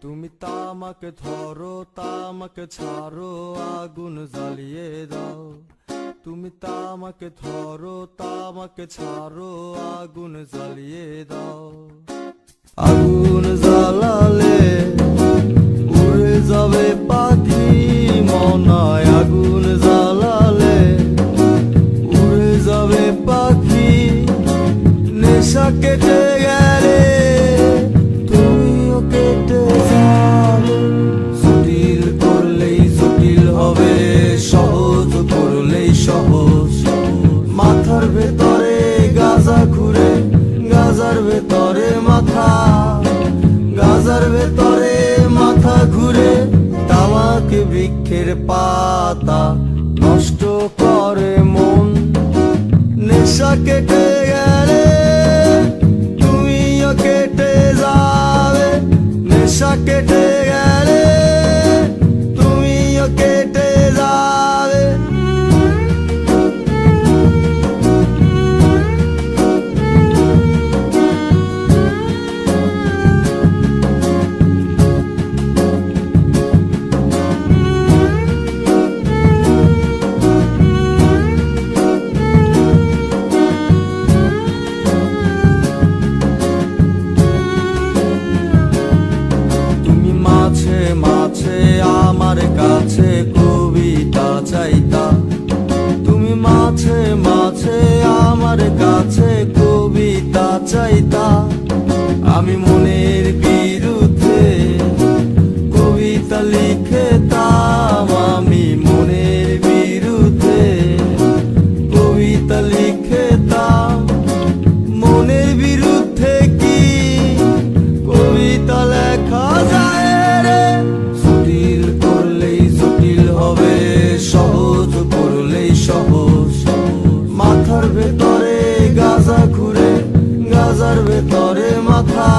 তুমি তামাকে ধরো তামাকে ছাড়ো আগুন জ্বালিয়ে দাও। তুমি তামাকে ধরো তামাকে ছাড়ো আগুন জ্বালিয়ে দাও। আগুন জ্বালালে উড়ে যাবে পাখি মনায়। আগুন জ্বালালে উড়ে যাবে পাখি। নেশা কেটে গেলে তুমিও কেটে যাবে। জটিল করলেই জটিল হবে, সহজ করলেই সহজ। মাথার ভেতরে গাজা ঘুরে, গাজার ভেতরে মাথা, গাজার ভেতরে মাথা ঘুরে। তামাক বৃক্ষের পাতা নষ্ট করে মন। নেশা কেটে গেলে তুমিও কেটে যাবে। নেশা কেটে গেলে তুমিও কেটে যাবে। মাঝে আমার কাছে কবিতা চাইতা। তুমি মাঝে মাঝে আমার কাছে কবিতা চাইতা। আমি মনের বিরুদ্ধে কবিতা লিখতাম। আমি মনের বিরুদ্ধে কবিতা লিখতাম। মনের বিরুদ্ধে কি কবিতা লেখা যায়? জটিল করলেই জটিল হবে, সহজ করলেই সহজ। মাথার ভেতরে গাজা ঘুরে, গাজার ভেতরে মাথা,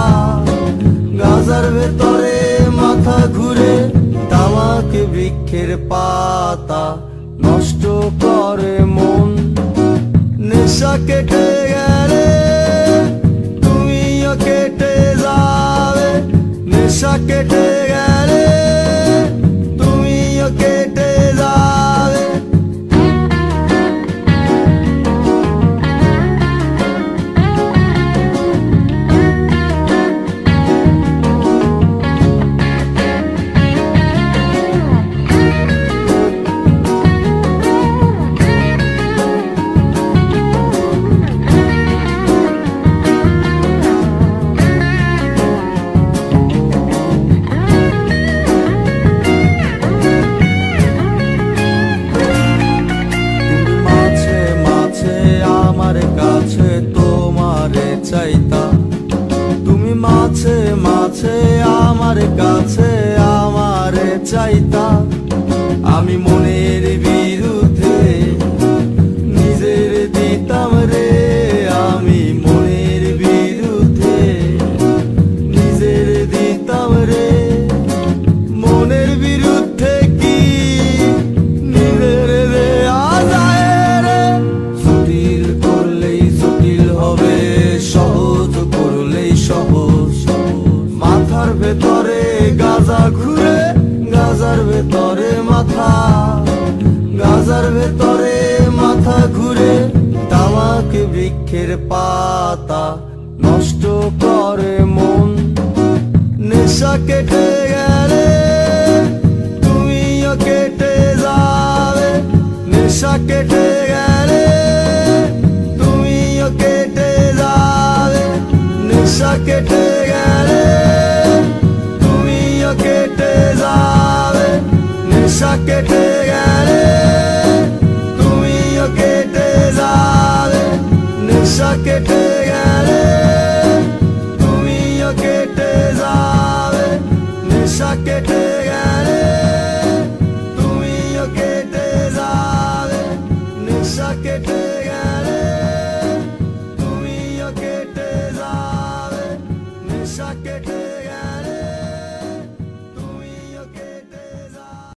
গাজার ভেতরে মাথা ঘুরে। তামাক বৃক্ষের পাতা নষ্ট করে মন। নেশা কেটে গেলে তুমিও কেটে যাবে। নেশা কেটে গেলে তুমিও কেটে যাবে। তোমারে চাইতা। তুমি মাঝে মাঝে আমার কাছে আমারে চাইতা। আমি মনের বিরুদ্ধে নিজের দিতাম রে। আমি মনের বিরুদ্ধে নিজের দিতাম রে। মনের বিরুদ্ধে কি নিজের দেয়া যায় রে? জটিল করলেই জটিল হবে, সহজ করলেই সহজ। মাথার ভেতরে গাজা ঘুরে, গাজার ভেতরে মাথা, গাজার ভেতরে মাথা ঘুরে। তামাক বৃক্ষের পাতা নষ্ট করে মন। নেশা কেটে গেলে তুমিও কেটে যাবে। নেশা কেটে গেলে তুমিও কেটে যাবে। নেশা কেটে গেলে তুমিও কেটে যাবে। নেশা কেটে গেলে তুমিও কেটে যাবে। নেশা কেটে গেলে তুমিও কেটে যাবে। নেশা কেটে